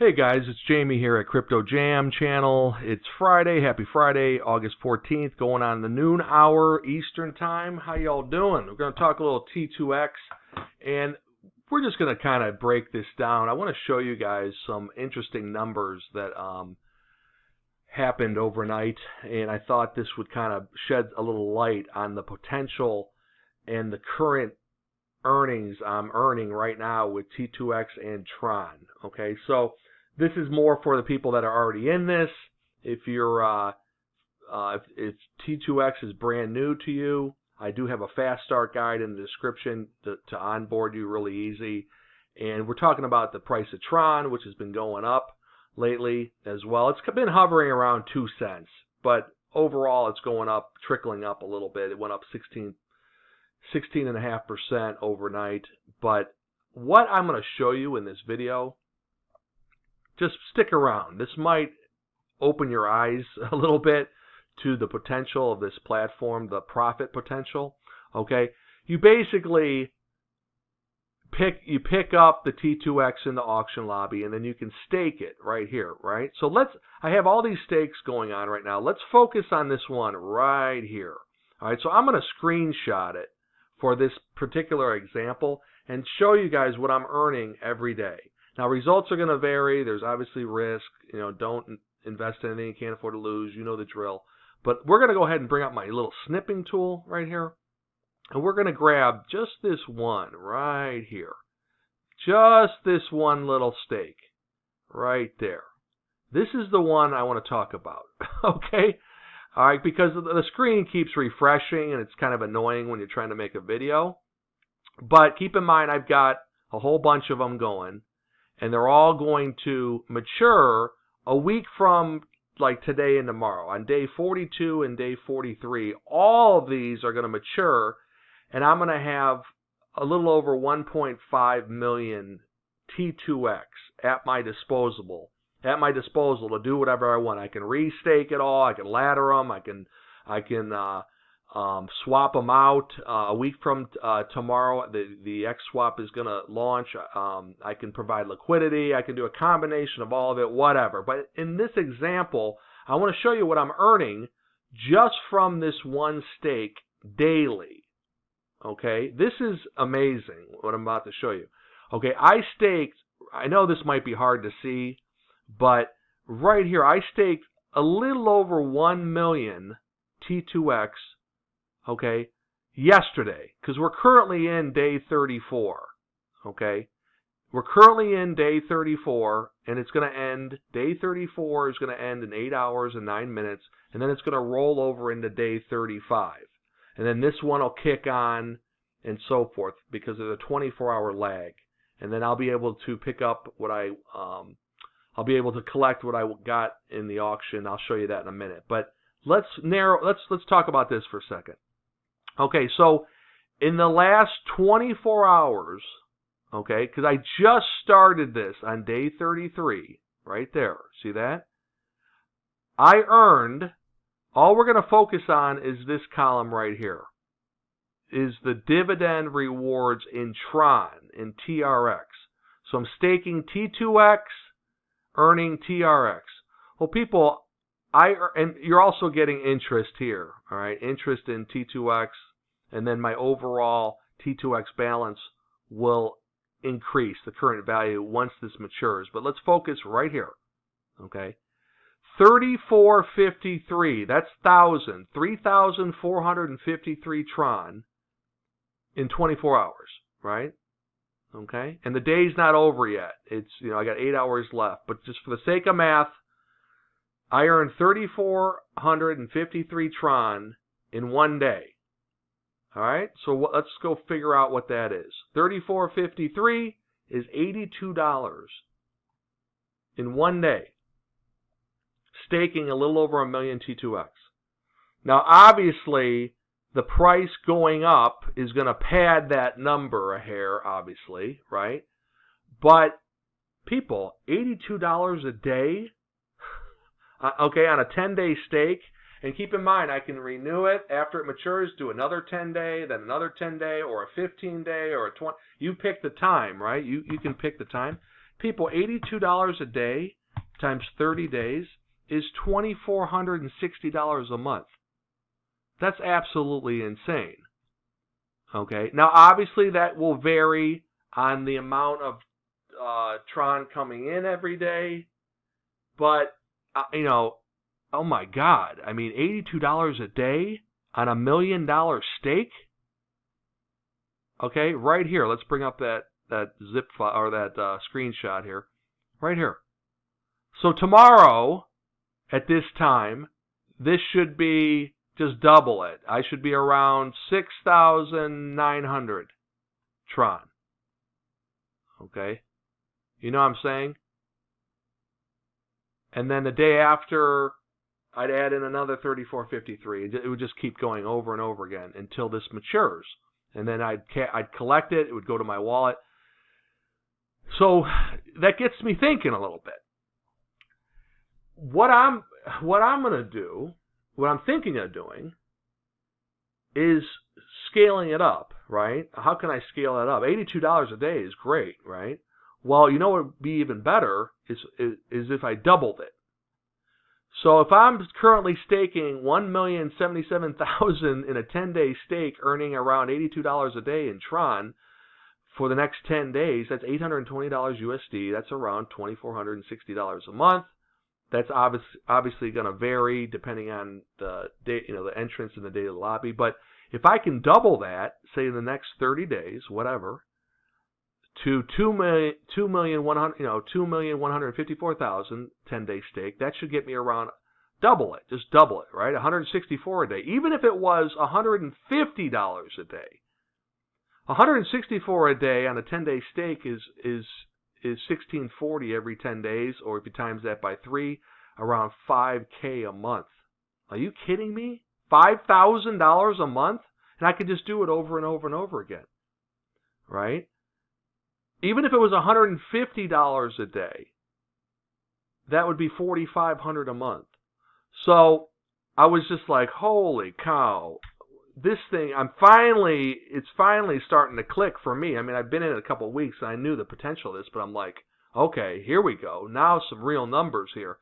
Hey guys, it's Jamie here at Crypto Jam channel. It's Friday, happy Friday, August 14th, going on the noon hour Eastern time. How y'all doing? We're going to talk a little T2X, and we're just going to kind of break this down. I want to show you guys some interesting numbers that happened overnight, and I thought this would kind of shed a little light on the potential and the current earnings I'm earning right now with T2X and Tron. Okay, so this is more for the people that are already in this. If you're if T2X is brand new to you, I do have a fast start guide in the description to onboard you really easy. And we're talking about the price of Tron, which has been going up lately as well. It's been hovering around 2 cents, but overall it's going up, trickling up a little bit. It went up 16.5% overnight. But what I'm going to show you in this video, just stick around. This might open your eyes a little bit to the potential of this platform, the profit potential. Okay, you basically pick up the T2X in the auction lobby, and then you can stake it right here, right? So I have all these stakes going on right now. Let's focus on this one right here. All right, so I'm going to screenshot it for this particular example and show you guys what I'm earning every day. Now, results are going to vary. There's obviously risk. You know, don't invest in anything you can't afford to lose. You know the drill. But we're going to go ahead and bring up my little snipping tool right here. And we're going to grab just this one right here. Just this one little stake right there. This is the one I want to talk about. Okay? All right, because the screen keeps refreshing and it's kind of annoying when you're trying to make a video. But keep in mind, I've got a whole bunch of them going. And they're all going to mature a week from like today and tomorrow. On day 42 and day 43, all of these are going to mature, and I'm going to have a little over 1.5 million T2X at my disposal to do whatever I want. I can restake it all. I can ladder them. I can swap them out. A week from tomorrow, the X swap is going to launch. I can provide liquidity. I can do a combination of all of it, whatever. But in this example, I want to show you what I'm earning just from this one stake daily. Okay, this is amazing what I'm about to show you. Okay, I know this might be hard to see, but right here, I staked a little over 1 million T2X, okay, yesterday, because we're currently in day 34, okay? We're currently in day 34, and it's going to end, day 34 is going to end in 8 hours and 9 minutes, and then it's going to roll over into day 35. And then this one will kick on and so forth, because there's a 24-hour lag. And then I'll be able to pick up what I'll be able to collect what I got in the auction. I'll show you that in a minute. But let's talk about this for a second. Okay, so in the last 24 hours, okay, because I just started this on day 33, right there. See that? I earned, all we're going to focus on is this column right here, is the dividend rewards in Tron, in TRX. So I'm staking T2X, earning TRX. Well, people, and you're also getting interest here, all right? Interest in T2X, and then my overall T2X balance will increase the current value once this matures. But let's focus right here, okay? 3453, that's 3,453 Tron in 24 hours, right? Okay, and the day's not over yet. It's, you know, I got 8 hours left. But just for the sake of math, I earned 3,453 Tron in one day. All right, so let's go figure out what that is. 3,453 is $82 in one day, staking a little over 1 million T2X. Now, obviously, the price going up is going to pad that number a hair, obviously, right? But people, $82 a day, okay, on a 10-day stake. And keep in mind, I can renew it after it matures, do another 10-day, then another 10-day, or a 15-day, or a 20. You pick the time, right? You can pick the time. People, $82 a day times 30 days is $2,460 a month. That's absolutely insane. Okay, now obviously that will vary on the amount of Tron coming in every day, but oh my God, I mean, $82 a day on $1 million stake. Okay, right here. Let's bring up that zip file or that screenshot here, right here. So tomorrow at this time, this should be just double it. I should be around 6,900 Tron. Okay, you know what I'm saying? And then the day after, I'd add in another 3,453. It would just keep going over and over again until this matures. And then I'd collect it. It would go to my wallet. So that gets me thinking a little bit. What I'm going to do, what I'm thinking of doing, is scaling it up, right? How can I scale it up? $82 a day is great, right? Well, you know what would be even better is if I doubled it. So if I'm currently staking 1,077,000 in a 10-day stake, earning around $82 a day in Tron for the next 10 days, that's $820 USD. That's around $2,460 a month. That's obviously going to vary depending on the date, the entrance and the date of the lobby. But if I can double that, say in the next 30 days, whatever, to 2,154,000 10-day stake, that should get me around double it, just double it, right? 164 a day. Even if it was $150 a day, 164 a day on a 10-day stake is 1640 every 10 days, or if you times that by 3, around $5K a month. Are you kidding me? $5,000 a month, and I could just do it over and over and over again, right? Even if it was $150 a day, that would be $4,500 a month. So I was just like, holy cow, this thing, it's finally starting to click for me. I mean, I've been in it a couple of weeks and I knew the potential of this, but I'm like, okay, here we go. Now some real numbers here.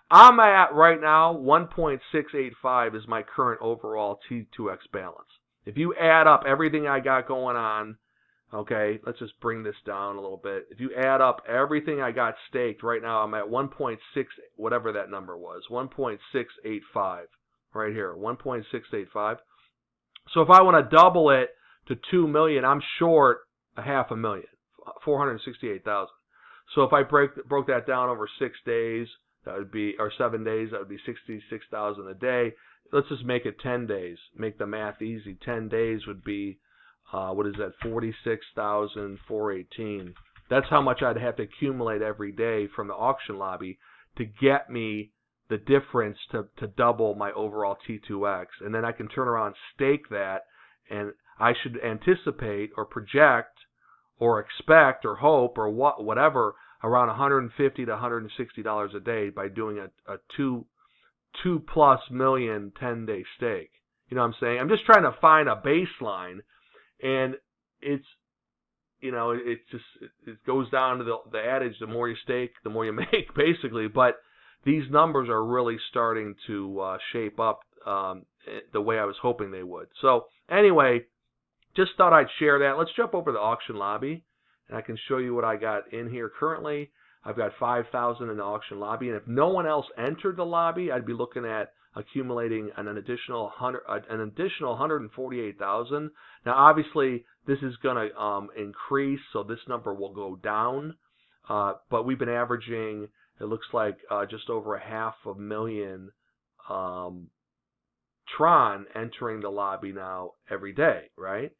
I'm at right now 1.685 is my current overall T2X balance. If you add up everything I got going on, okay, let's just bring this down a little bit. If you add up everything I got staked, right now I'm at 1.6, whatever that number was, 1.685, right here, 1.685. So if I want to double it to 2 million, I'm short a half a million, 468,000. So if I broke that down over 6 days, that would be, or 7 days, that would be 66,000 a day. Let's just make it 10 days. Make the math easy. 10 days would be, what is that, 46,418. That's how much I'd have to accumulate every day from the auction lobby to get me the difference to double my overall T2X. And then I can turn around and stake that, and I should anticipate or project or expect or hope or whatever around $150 to $160 a day by doing a 2+ million 10-day stake. You know what I'm saying? I'm just trying to find a baseline, and it goes down to the adage, the more you stake, the more you make, basically. But these numbers are really starting to shape up the way I was hoping they would. So anyway, just thought I'd share that. Let's jump over to the auction lobby, and I can show you what I got in here currently. I've got 5,000 in the auction lobby, and if no one else entered the lobby, I'd be looking at accumulating an additional 148,000. Now, obviously, this is going to increase, so this number will go down. But we've been averaging, it looks like, just over 500,000 Tron entering the lobby now every day, right?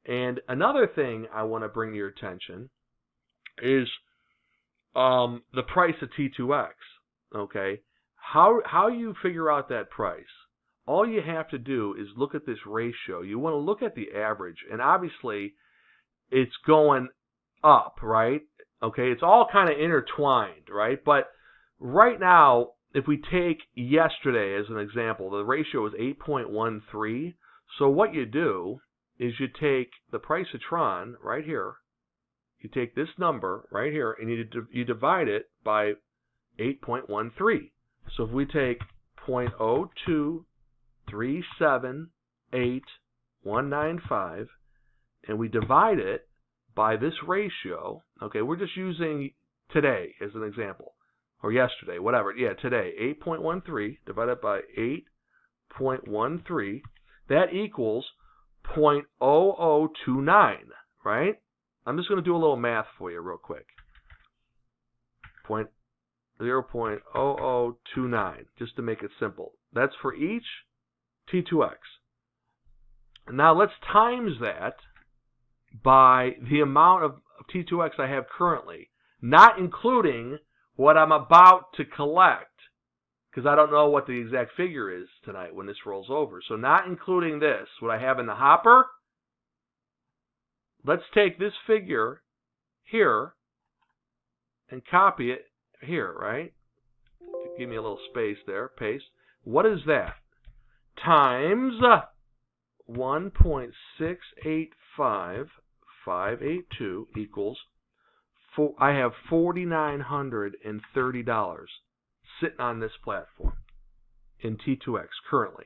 And another thing I want to bring to your attention is the price of T2X, okay? How you figure out that price? All you have to do is look at this ratio. You want to look at the average, and obviously it's going up, right? Okay, it's all kind of intertwined, right? But right now, if we take yesterday as an example, the ratio is 8.13. So what you do is you take the price of Tron right here, you take this number right here and you divide it by 8.13. So if we take 0.02378,195 and we divide it by this ratio, okay, we're just using today as an example, or yesterday, whatever, yeah, today, 8.13 divided by 8.13, that equals 0.0029, right? I'm just going to do a little math for you real quick. 0.0029, just to make it simple. That's for each T2X. Now let's times that by the amount of T2X I have currently, not including what I'm about to collect, because I don't know what the exact figure is tonight when this rolls over. So not including this, what I have in the hopper, let's take this figure here and copy it here, right? Give me a little space there, paste. What is that? Times 1.685582 equals, I have $4,930 sitting on this platform in T2X currently.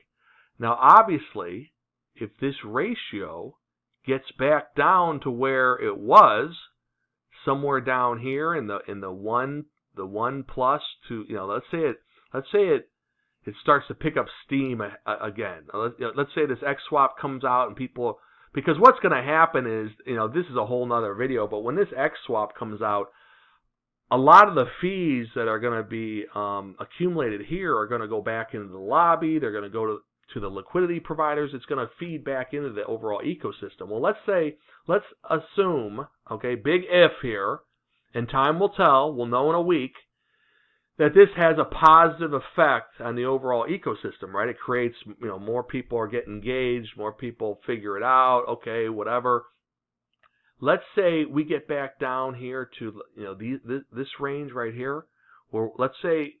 Now obviously, if this ratio gets back down to where it was, somewhere down here in the one plus to, let's say it starts to pick up steam again. Let's say this X swap comes out and people, because what's going to happen is, this is a whole nother video, but when this X swap comes out, a lot of the fees that are going to be accumulated here are going to go back into the lobby. They're going to go to the liquidity providers. It's going to feed back into the overall ecosystem. Well, let's assume, okay, big if here, and time will tell, we'll know in a week, that this has a positive effect on the overall ecosystem, right? It creates, more people are getting engaged, more people figure it out, okay, whatever. Let's say we get back down here to, this range right here, or let's say,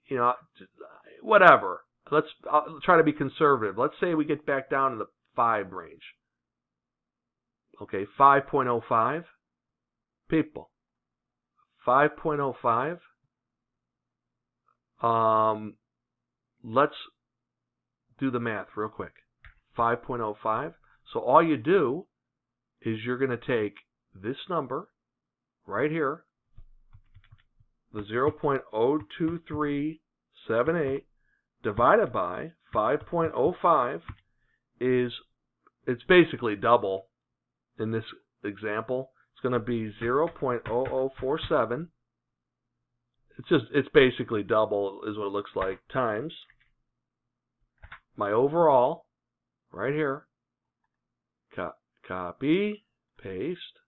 whatever. I'll try to be conservative. Let's say we get back down to the 5 range. Okay, 5.05. People. 5.05. Let's do the math real quick. 5.05. So all you do is you're going to take this number right here, the 0.02378 divided by 5.05 it's basically double in this example. It's going to be 0.0047. It's basically double is what it looks like, times my overall right here. Copy, paste.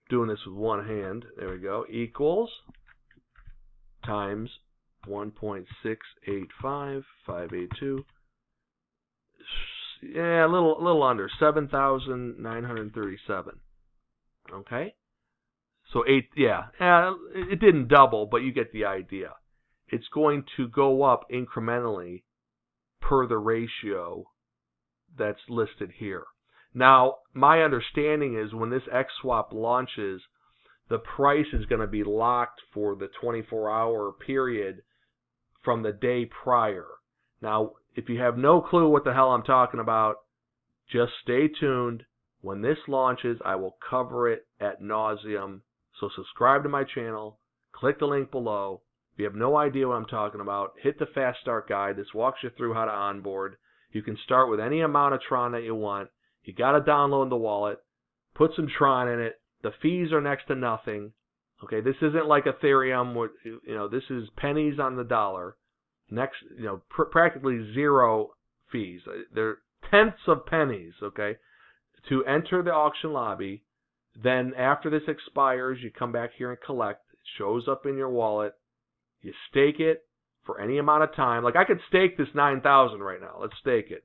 Doing this with one hand. There we go. Equals times 1.685582. Yeah, a little under 7,937. Okay. So it didn't double, but you get the idea. It's going to go up incrementally per the ratio that's listed here. Now, my understanding is when this X swap launches, the price is going to be locked for the 24-hour period from the day prior. Now, if you have no clue what the hell I'm talking about, just stay tuned. When this launches, I will cover it ad nauseum. So subscribe to my channel, click the link below. If you have no idea what I'm talking about, hit the Fast Start Guide. This walks you through how to onboard. You can start with any amount of Tron that you want. You got to download the wallet, put some Tron in it. The fees are next to nothing. Okay, this isn't like Ethereum, where, this is pennies on the dollar. Practically zero fees. They're tenths of pennies, okay, to enter the auction lobby. Then after this expires, you come back here and collect. It shows up in your wallet. You stake it for any amount of time. Like I could stake this 9,000 right now. Let's stake it.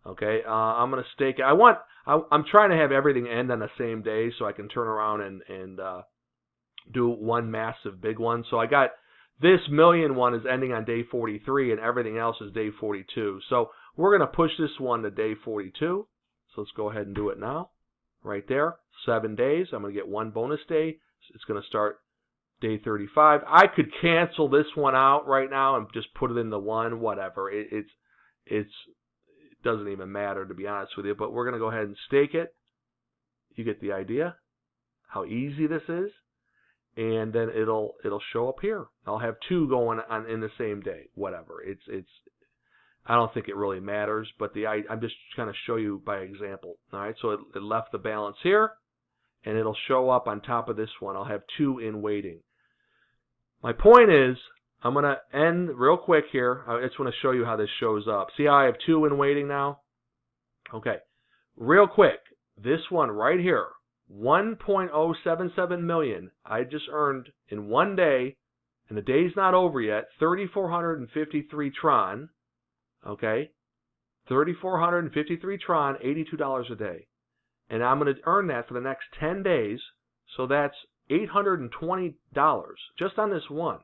Okay, I'm going to stake it. I'm trying to have everything end on the same day so I can turn around and do one massive big one. So I got this million one is ending on day 43 and everything else is day 42. So we're going to push this one to day 42. So let's go ahead and do it now. right there. 7 days. I'm going to get 1 bonus day. It's going to start day 35. I could cancel this one out right now and just put it in the 1, whatever. It doesn't even matter, to be honest with you, but we're going to go ahead and stake it. You get the idea how easy this is, and then it'll show up here. I'll have 2 going on in the same day, whatever. I don't think it really matters, but I'm just trying to show you by example. All right, so it left the balance here, and it'll show up on top of this one. I'll have 2 in waiting. My point is, I'm going to end real quick here. I just want to show you how this shows up. See how I have 2 in waiting now? Okay, real quick. This one right here, 1.077 million, I just earned in 1 day, and the day's not over yet, 3,453 Tron, okay? 3,453 Tron, $82 a day. And I'm going to earn that for the next 10 days, so that's $820 just on this one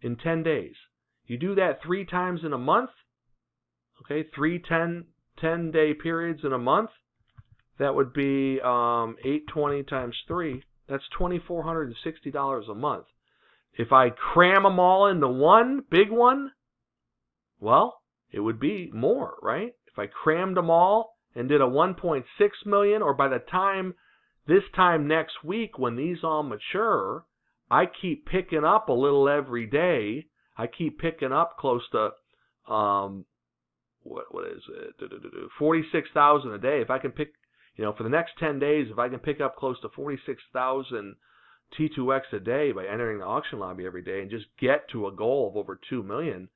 in 10 days. You do that 3 times in a month, okay, 3 10-day periods in a month. That would be 820 times 3. That's $2,460 a month. If I cram them all into one big one, well, it would be more, right? If I crammed them all and did a 1.6 million, or by the time this time next week when these all mature, I keep picking up a little every day. I keep picking up close to what is it? 46,000 a day. If I can pick, for the next 10 days, if I can pick up close to 46,000 T2X a day by entering the auction lobby every day and just get to a goal of over 2 million,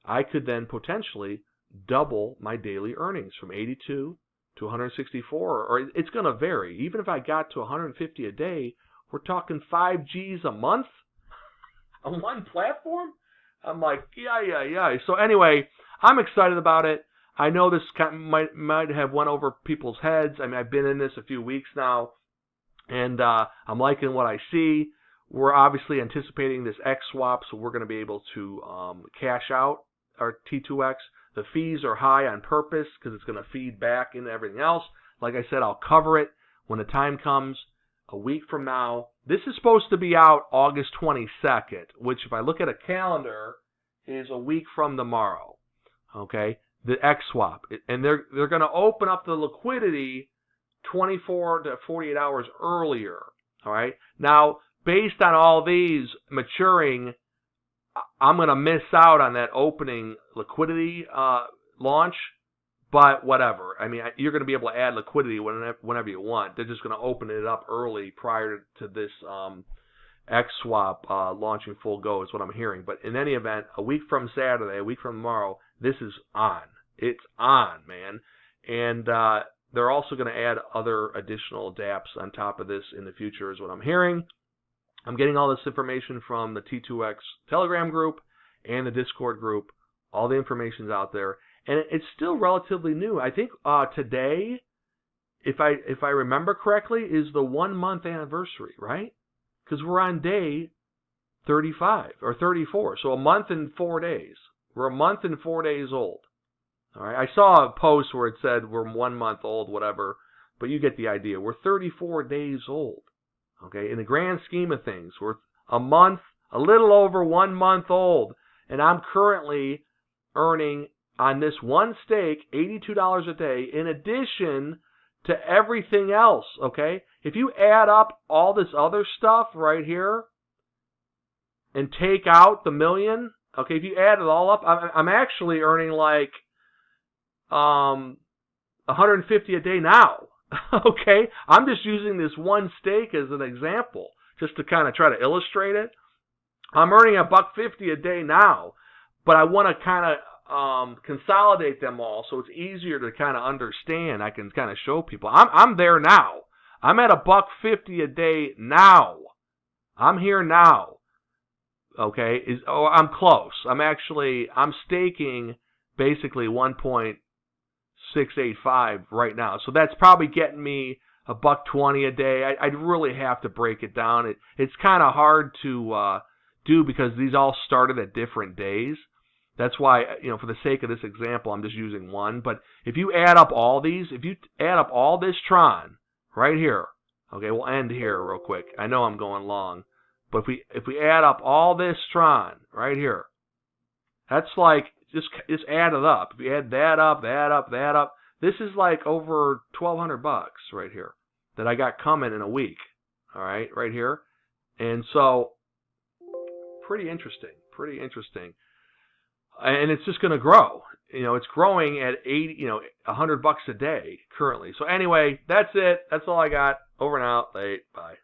I could then potentially double my daily earnings from 82 to 164, or it's going to vary. Even if I got to 150 a day, we're talking 5 G's a month on one platform? I'm like, yeah. So anyway, I'm excited about it. I know this might have went over people's heads. I mean, I've been in this a few weeks now, and I'm liking what I see. We're obviously anticipating this X swap, so we're going to be able to cash out our T2X. The fees are high on purpose because it's going to feed back into everything else. Like I said, I'll cover it when the time comes a week from now. This is supposed to be out August 22nd, which if I look at a calendar is a week from tomorrow. Okay? The X swap, and they're going to open up the liquidity 24 to 48 hours earlier. All right. Now, based on all these maturing, I'm going to miss out on that opening liquidity launch, but whatever. I mean, you're going to be able to add liquidity whenever you want. They're just going to open it up early prior to this X swap launching full go is what I'm hearing. But in any event, a week from Saturday, a week from tomorrow, this is on. It's on, man. And they're also going to add other additional dApps on top of this in the future is what I'm hearing. I'm getting all this information from the T2X Telegram group and the Discord group. All the information's out there. And it's still relatively new. I think today, if I remember correctly, is the 1 month anniversary, right? Because we're on day 35 or 34. So a month and 4 days. We're a month and 4 days old. All right. I saw a post where it said we're 1 month old, whatever, but you get the idea. We're 34 days old. Okay. In the grand scheme of things, we're a little over 1 month old, and I'm currently earning on this one stake $82 a day in addition to everything else. Okay. If you add up all this other stuff right here and take out the million, okay, if you add it all up, I'm actually earning like 150 a day now. Okay, I'm just using this one stake as an example, just to kind of try to illustrate it. I'm earning $1.50 a day now, but I want to kind of consolidate them all so it's easier to kind of understand. I can kind of show people. I'm there now. I'm at $1.50 a day now. I'm here now. Okay, I'm close. I'm staking basically 1.685 right now. So that's probably getting me $1.20 a day. I'd really have to break it down. It's kind of hard to do because these all started at different days. That's why, for the sake of this example, I'm just using one. But if you add up all these, if you add up all this Tron, right here. Okay, we'll end here real quick. I know I'm going long, but if we add up all this Tron right here, that's like just add it up. If you add that up, that up, this is like over $1,200 right here that I got coming in a week. All right, right here, and so pretty interesting, pretty interesting, and it's just going to grow. You know, it's growing at $100 a day currently. So anyway, that's it. That's all I got. Over and out. Late. Bye.